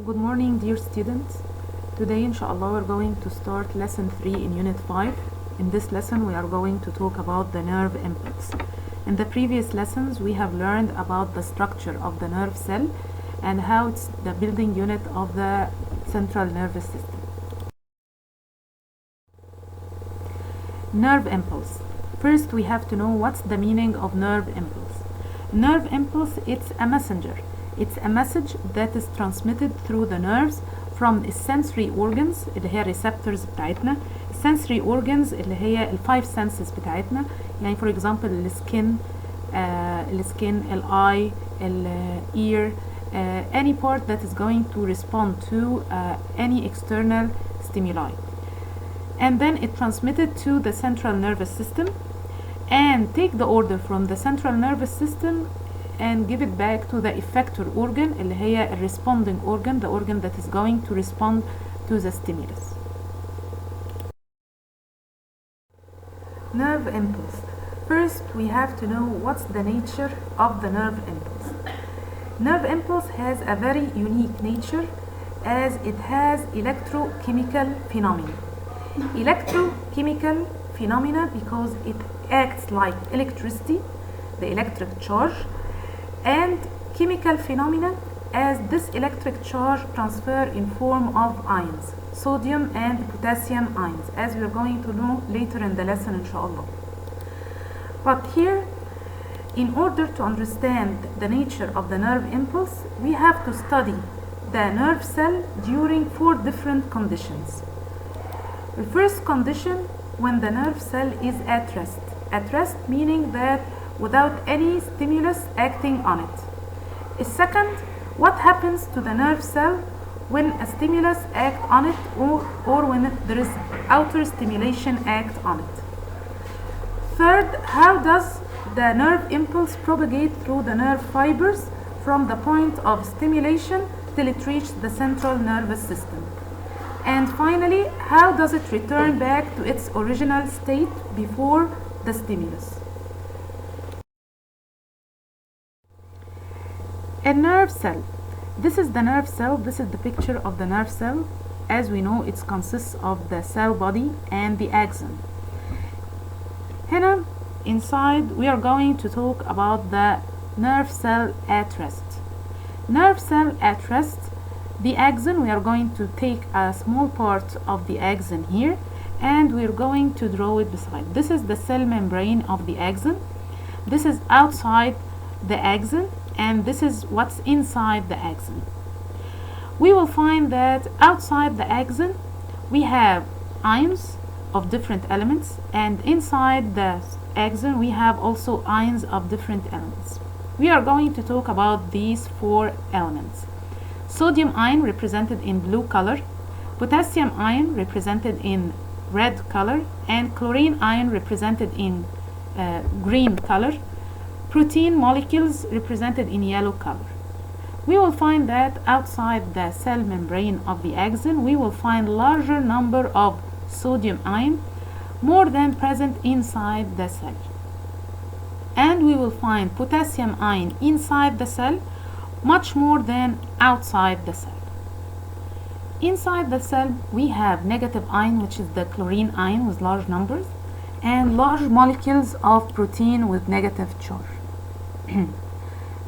Good morning, dear students. Today, inshallah, we're going to start lesson 3 in unit 5. In this lesson, we are going to talk about the nerve impulse. In the previous lessons, we have learned about the structure of the nerve cell and how it's the building unit of the central nervous system. Nerve impulse. First, we have to know what's the meaning of nerve impulse. Nerve impulse, it's a messenger. It's a message that is transmitted through the nerves from الsensory organs اللي هي receptors بتاعتنا. sensory organs اللي هي ال 5 senses بتاعتنا، يعني for example السكين الeye ear any part that is going to respond to any external stimuli, and then it transmitted to the central nervous system and take the order from the central nervous system and give it back to the effector organ اللي هي responding organ, the organ that is going to respond to the stimulus. Nerve impulse. First, we have to know what's the nature of the nerve impulse. Nerve impulse has a very unique nature as it has electrochemical phenomena. Electrochemical phenomena because it acts like electricity, the electric charge, and chemical phenomena as this electric charge transfer in form of ions, sodium and potassium ions, as we are going to know later in the lesson inshallah. But here, in order to understand the nature of the nerve impulse, we have to study the nerve cell during 4 different conditions. The first condition, when the nerve cell is at rest. At rest meaning that without any stimulus acting on it. The second, what happens to the nerve cell when a stimulus acts on it or when there is outer stimulation act on it. Third, how does the nerve impulse propagate through the nerve fibers from the point of stimulation till it reaches the central nervous system. And finally, how does it return back to its original state before the stimulus. A nerve cell. This is the nerve cell. This is the picture of the nerve cell. As we know, it consists of the cell body and the axon. Here inside we are going to talk about the nerve cell at rest. Nerve cell at rest, the axon, we are going to take a small part of the axon here and we're going to draw it beside. This is the cell membrane of the axon. This is outside the axon and this is what's inside the axon. We will find that outside the axon we have ions of different elements, and inside the axon we have also ions of different elements. We are going to talk about these 4 elements. Sodium ion represented in blue color, potassium ion represented in red color, and chlorine ion represented in green color, protein molecules represented in yellow color. We will find that outside the cell membrane of the axon we will find larger number of sodium ion more than present inside the cell, and we will find potassium ion inside the cell much more than outside the cell. Inside the cell we have negative ion, which is the chlorine ion with large numbers, and large molecules of protein with negative charge.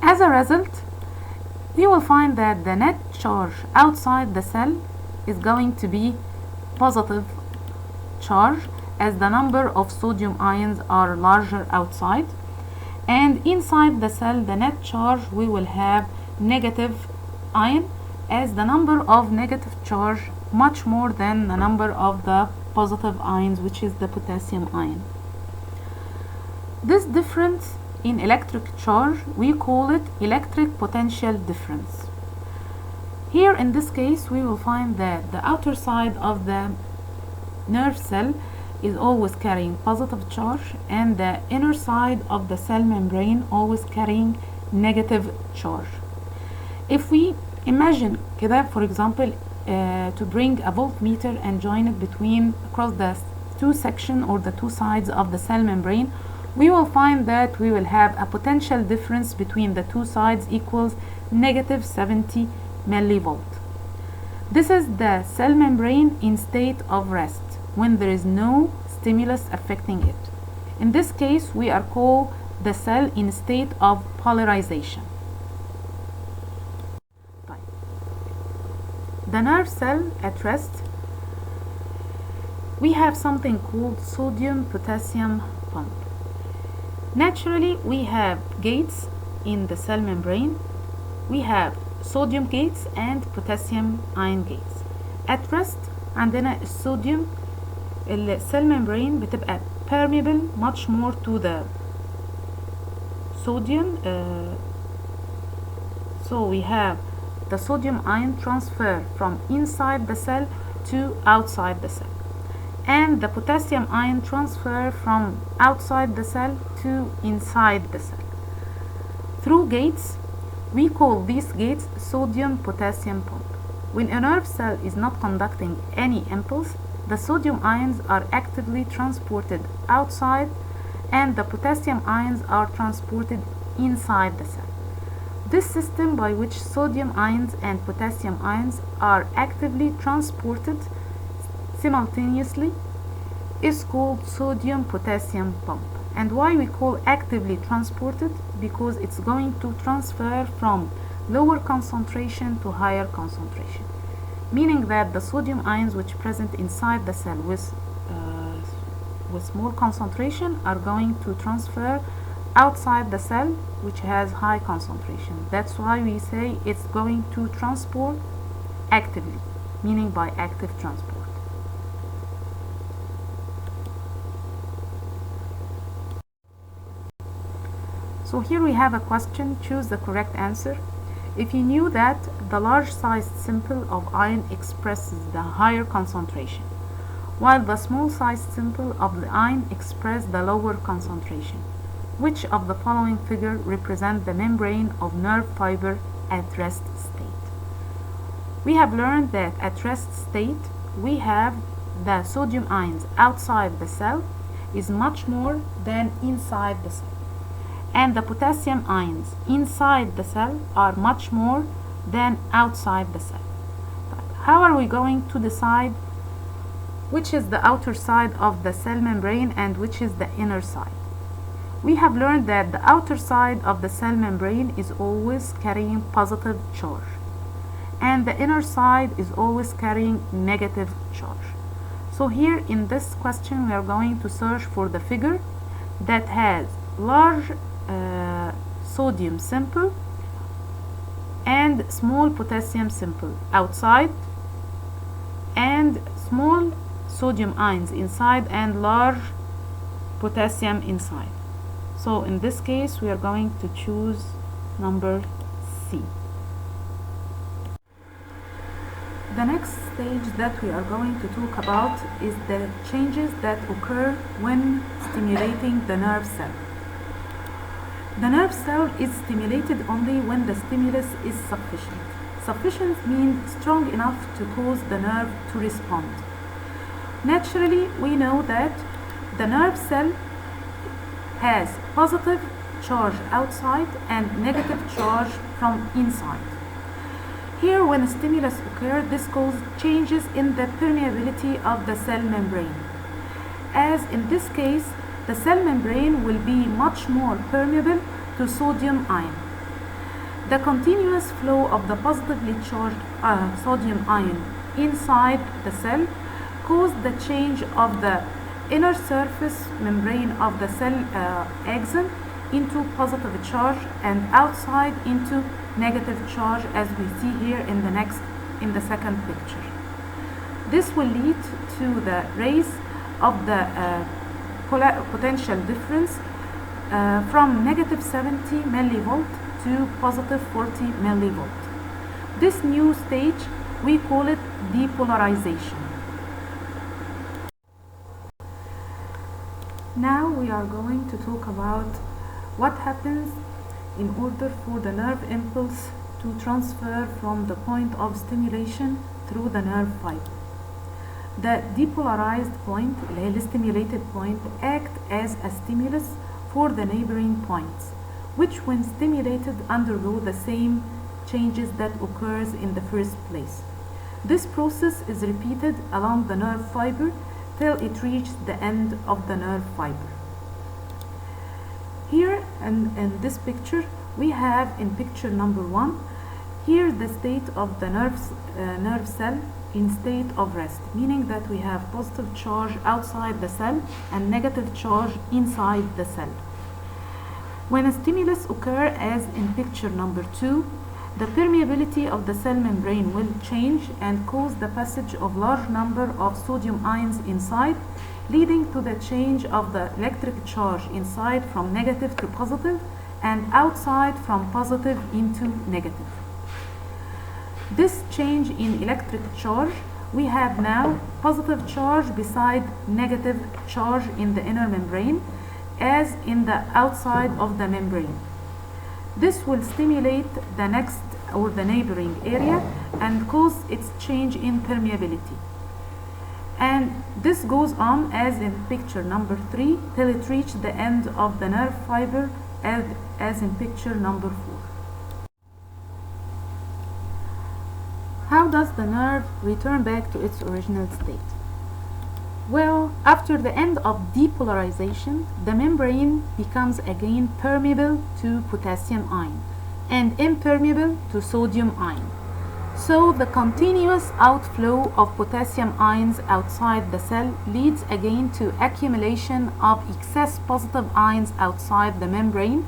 As a result, we will find that the net charge outside the cell is going to be positive charge as the number of sodium ions are larger outside, and inside the cell the net charge we will have negative ion as the number of negative charge much more than the number of the positive ions, which is the potassium ion. This difference in electric charge we call it electric potential difference. Here in this case we will find that the outer side of the nerve cell is always carrying positive charge and the inner side of the cell membrane always carrying negative charge. If we imagine كده, for example, to bring a voltmeter and join it between across the 2 sections or the 2 sides of the cell membrane, we will find that we will have a potential difference between the 2 sides equals negative 70 millivolt. This is the cell membrane in state of rest when there is no stimulus affecting it. In this case, we are called the cell in state of polarization. The nerve cell at rest, we have something called sodium-potassium pump. Naturally, we have gates in the cell membrane. We have sodium gates and potassium ion gates. At rest عندنا الصوديوم السيل membrane بتبقى permeable much more to the sodium, so we have the sodium ion transfer from inside the cell to outside the cell, and the potassium ion transfer from outside the cell to inside the cell through gates. We call these gates sodium-potassium pump. When a nerve cell is not conducting any impulse, the sodium ions are actively transported outside and the potassium ions are transported inside the cell. This system by which sodium ions and potassium ions are actively transported simultaneously is called sodium-potassium pump. And why we call actively transported? Because it's going to transfer from lower concentration to higher concentration, meaning that the sodium ions which present inside the cell with small concentration are going to transfer outside the cell which has high concentration. That's why we say it's going to transport actively, meaning by active transport. So here we have a question, choose the correct answer. If you knew that the large sized simple of ion expresses the higher concentration, while the small sized simple of the ion express the lower concentration, which of the following figure represent the membrane of nerve fiber at rest state? We have learned that at rest state we have the sodium ions outside the cell is much more than inside the cell, and the potassium ions inside the cell are much more than outside the cell. How are we going to decide which is the outer side of the cell membrane and which is the inner side? We have learned that the outer side of the cell membrane is always carrying positive charge, and the inner side is always carrying negative charge. So here in this question we are going to search for the figure that has large sodium simple and small potassium simple outside, and small sodium ions inside and large potassium inside. So in this case we are going to choose number C. The next stage that we are going to talk about is the changes that occur when stimulating the nerve cell. The nerve cell is stimulated only when the stimulus is sufficient. Sufficient means strong enough to cause the nerve to respond. Naturally, we know that the nerve cell has positive charge outside and negative charge from inside. Here, when a stimulus occurs, this causes changes in the permeability of the cell membrane. As in this case, the cell membrane will be much more permeable to sodium ion. The continuous flow of the positively charged sodium ion inside the cell caused the change of the inner surface membrane of the cell axon into positive charge and outside into negative charge, as we see here in the second picture. This will lead to the raise of the potential difference from negative 70 millivolt to positive 40 millivolt. This new stage, we call it depolarization. Now we are going to talk about what happens in order for the nerve impulse to transfer from the point of stimulation through the nerve fiber. The depolarized point, the stimulated point, act as a stimulus for the neighboring points, which when stimulated undergo the same changes that occurs in the first place. This process is repeated along the nerve fiber till it reaches the end of the nerve fiber. Here in this picture, we have in picture number 1, here the state of the nerve cell in state of rest, meaning that we have positive charge outside the cell and negative charge inside the cell. When a stimulus occurs, as in picture number 2, the permeability of the cell membrane will change and cause the passage of large number of sodium ions inside, leading to the change of the electric charge inside from negative to positive and outside from positive into negative. This change in electric charge, we have now positive charge beside negative charge in the inner membrane as in the outside of the membrane. This will stimulate the next or the neighboring area and cause its change in permeability. And this goes on as in picture number 3 till it reaches the end of the nerve fiber as in picture number 4. How does the nerve return back to its original state? Well, after the end of depolarization, the membrane becomes again permeable to potassium ion and impermeable to sodium ion. So the continuous outflow of potassium ions outside the cell leads again to accumulation of excess positive ions outside the membrane,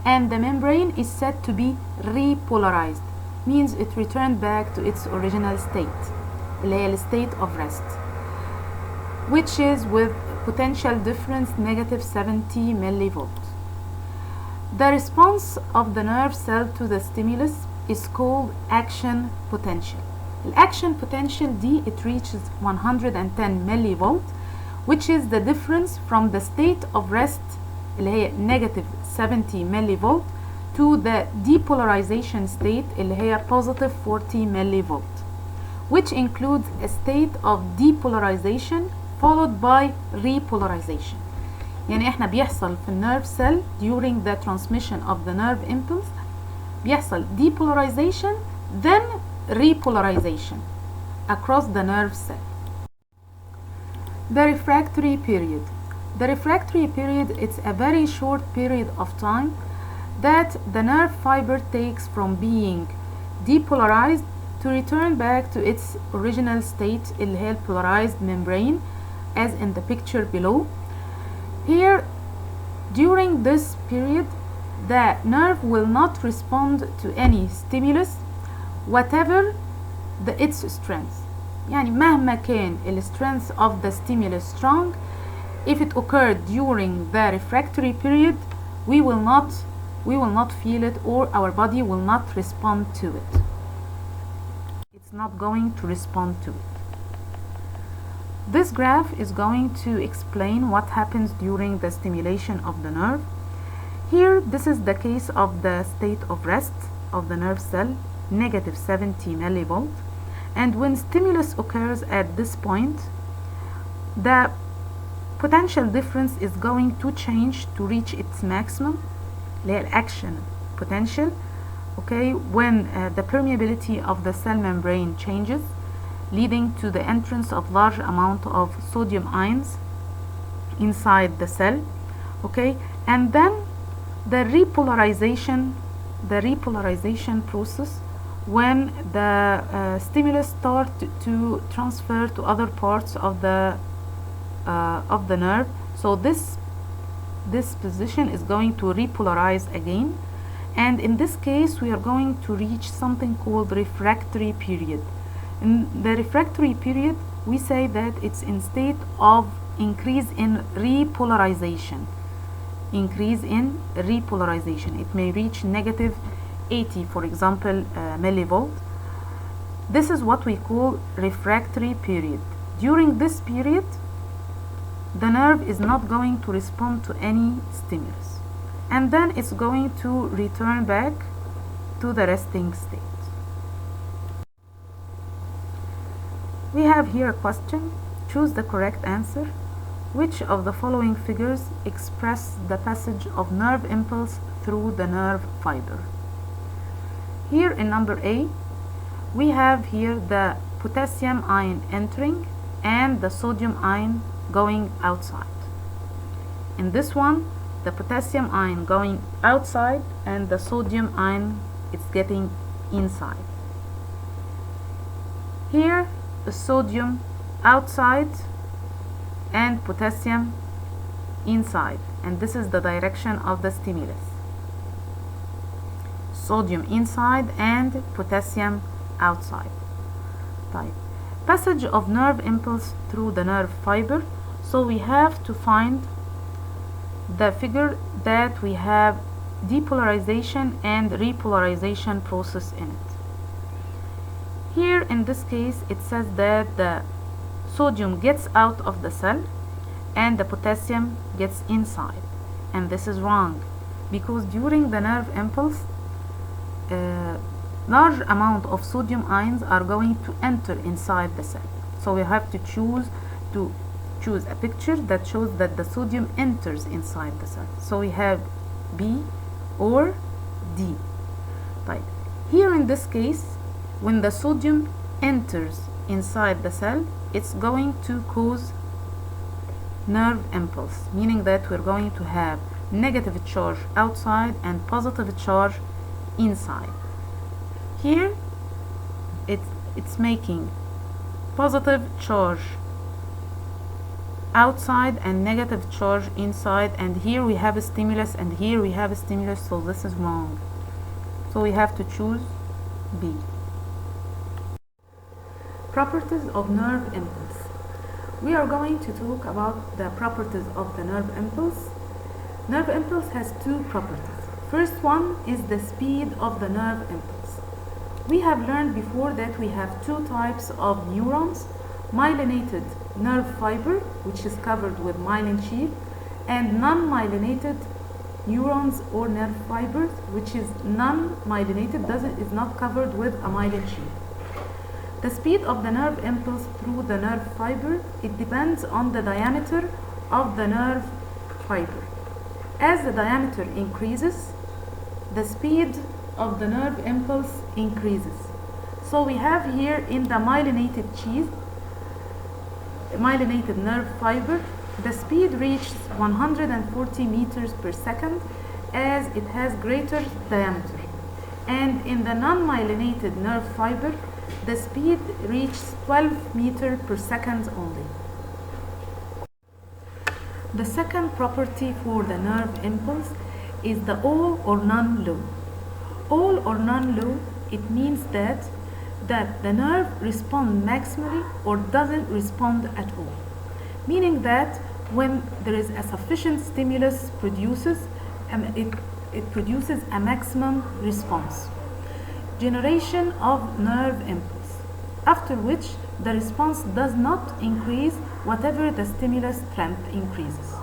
and the membrane is said to be repolarized, means it returned back to its original state, the state of rest, which is with potential difference negative 70 millivolts. The response of the nerve cell to the stimulus is called action potential. The action potential D, it reaches 110 millivolt, which is the difference from the state of rest اللي هي negative 70 millivolt to the depolarization state اللي هي positive 40 millivolt, which includes a state of depolarization followed by repolarization. يعني احنا بيحصل في النيرف cell during the transmission of the nerve impulse بيحصل depolarization then repolarization across the nerve cell. The refractory period. The refractory period is a very short period of time that the nerve fiber takes from being depolarized to return back to its original state اللي هي polarized membrane as in the picture below. Here, during this period, the nerve will not respond to any stimulus whatever its strength. يعني مهما كان the strength of the stimulus strong, if it occurred during the refractory period, we will not feel it, or our body will not respond to it. It's not going to respond to it. This graph is going to explain what happens during the stimulation of the nerve. Here, this is the case of the state of rest of the nerve cell, negative 70 millivolt. And when stimulus occurs at this point, the potential difference is going to change to reach its maximum, the action potential, okay, when the permeability of the cell membrane changes, leading to the entrance of large amount of sodium ions inside the cell, okay, and then the repolarization process when the stimulus start to transfer to other parts of the nerve. So this position is going to repolarize again, and in this case we are going to reach something called refractory period. In the refractory period, we say that it's in state of increase in repolarization. It may reach negative 80, for example, millivolt. This is what we call refractory period. During this period, the nerve is not going to respond to any stimulus, and then it's going to return back to the resting state. We have here a question. Choose the correct answer. Which of the following figures express the passage of nerve impulse through the nerve fiber? Here in number A, we have here the potassium ion entering and the sodium ion going outside. In this one, the potassium ion going outside and the sodium ion is getting inside. Here, the sodium outside and potassium inside, and this is the direction of the stimulus. Sodium inside and potassium outside. Right. Passage of nerve impulse through the nerve fiber. So we have to find the figure that we have depolarization and repolarization process in it. Here in this case it says that the sodium gets out of the cell and the potassium gets inside, and this is wrong because during the nerve impulse large amount of sodium ions are going to enter inside the cell. So we have to choose a picture that shows that the sodium enters inside the cell. So we have B or D. Right. Here in this case, when the sodium enters inside the cell, it's going to cause nerve impulse, meaning that we're going to have negative charge outside and positive charge inside. Here it's making positive charge outside and negative charge inside, and here we have a stimulus and here we have a stimulus, so this is wrong. So we have to choose B. Properties of nerve impulse. We are going to talk about the properties of the nerve impulse. Nerve impulse has two properties. First one is the speed of the nerve impulse. We have learned before that we have two types of neurons: myelinated nerve fiber, which is covered with myelin sheath, and non-myelinated neurons or nerve fibers, which is non-myelinated, is not covered with a myelin sheath. The speed of the nerve impulse through the nerve fiber, it depends on the diameter of the nerve fiber. As the diameter increases, the speed of the nerve impulse increases. So we have here in the myelinated sheath, myelinated nerve fiber, the speed reaches 140 meters per second as it has greater diameter. And in the non-myelinated nerve fiber, the speed reaches 12 meters per second only. The second property for the nerve impulse is the all or none law. All or none law, it means that the nerve responds maximally or doesn't respond at all. Meaning that when there is a sufficient stimulus it produces a maximum response. Generation of nerve impulse, after which the response does not increase whatever the stimulus strength increases.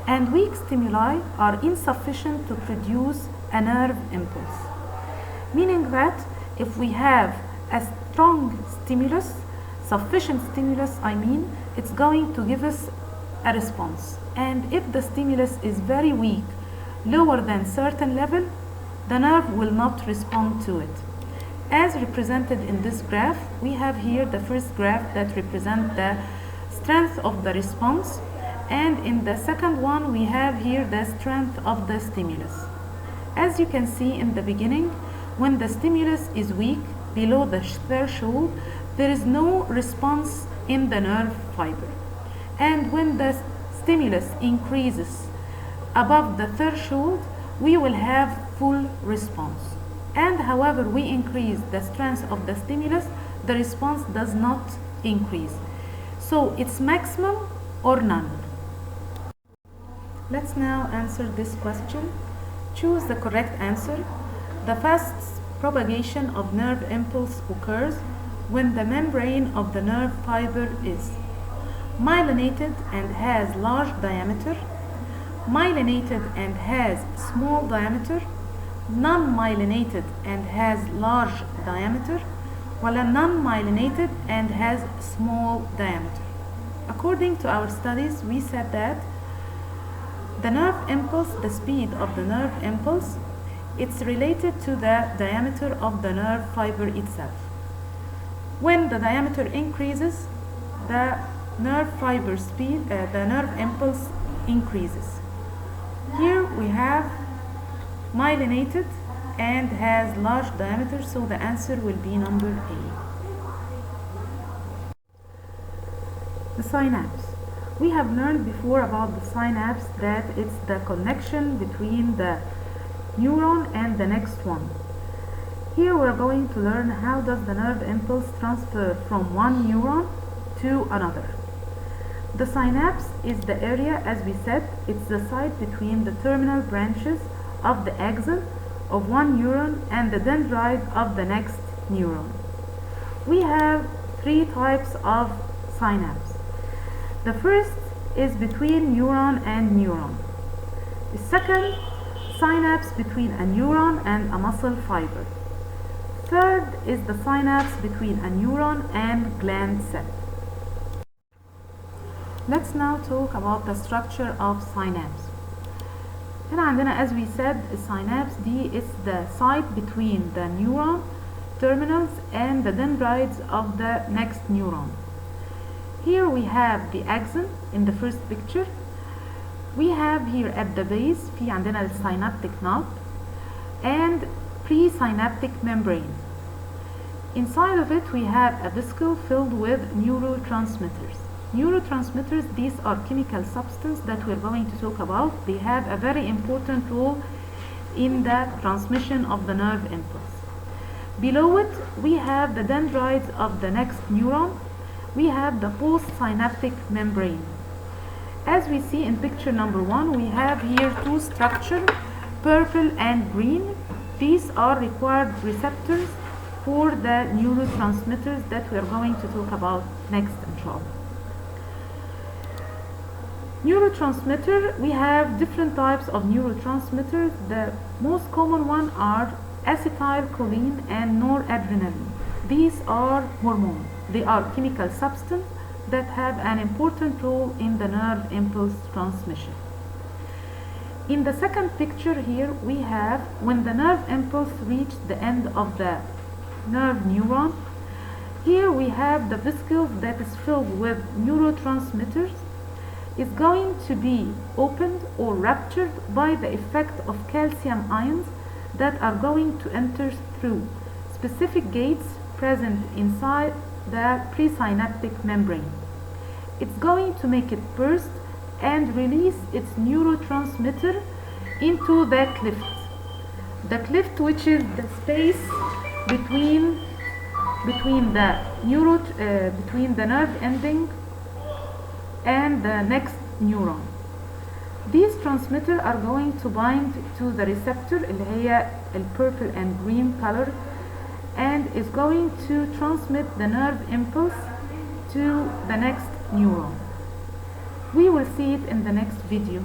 And weak stimuli are insufficient to produce a nerve impulse. Meaning that if we have a strong stimulus, sufficient stimulus it's going to give us a response. And if the stimulus is very weak, lower than certain level, the nerve will not respond to it. As represented in this graph, we have here the first graph that represents the strength of the response, and in the second one we have here the strength of the stimulus. As you can see in the beginning, when the stimulus is weak, below the threshold, there is no response in the nerve fiber. And when the stimulus increases above the threshold, we will have full response. And however we increase the strength of the stimulus, the response does not increase. So it's maximum or none. Let's now answer this question. Choose the correct answer. The fast propagation of nerve impulse occurs when the membrane of the nerve fiber is myelinated and has large diameter, myelinated and has small diameter, non-myelinated and has large diameter, while a non-myelinated and has small diameter. According to our studies, we said that the nerve impulse, the speed of the nerve impulse, it's related to the diameter of the nerve fiber itself. When the diameter increases, the nerve fiber speed, the nerve impulse increases. Here we have myelinated and has large diameter, so the answer will be number A. The synapse. We have learned before about the synapse that it's the connection between the neuron and the next one. Here we're going to learn how does the nerve impulse transfer from one neuron to another. The synapse is the area, as we said, it's the site between the terminal branches of the axon of one neuron and the dendrite of the next neuron. We have three types of synapse. The first is between neuron and neuron. The second, synapse between a neuron and a muscle fiber. Third is the synapse between a neuron and gland cell. Let's now talk about the structure of synapse. هنا عندنا, as we said, the synapse دي is the site between the neuron terminals and the dendrites of the next neuron. Here we have the axon in the first picture. We have here at the base في عندنا the synaptic knot and presynaptic membrane. Inside of it we have a vesicle filled with neurotransmitters. Neurotransmitters, these are chemical substances that we're going to talk about. They have a very important role in the transmission of the nerve impulse. Below it we have the dendrites of the next neuron. We have the postsynaptic membrane. As we see in picture number 1, we have here two structures, purple and green. These are required receptors for the neurotransmitters that we are going to talk about next, inshallah. Neurotransmitter, we have different types of neurotransmitters. The most common one are acetylcholine and noradrenaline. These are hormones. They are chemical substances that have an important role in the nerve impulse transmission. In the second picture here we have when the nerve impulse reaches the end of the nerve neuron. Here we have the vesicle that is filled with neurotransmitters is going to be opened or ruptured by the effect of calcium ions that are going to enter through specific gates present inside the presynaptic membrane. It's going to make it burst and release its neurotransmitter into the cleft. The cleft, which is the space between the nerve ending and the next neuron. These transmitters are going to bind to the receptor اللي هي purple and green color and is going to transmit the nerve impulse to the next neuron. We will see it in the next video.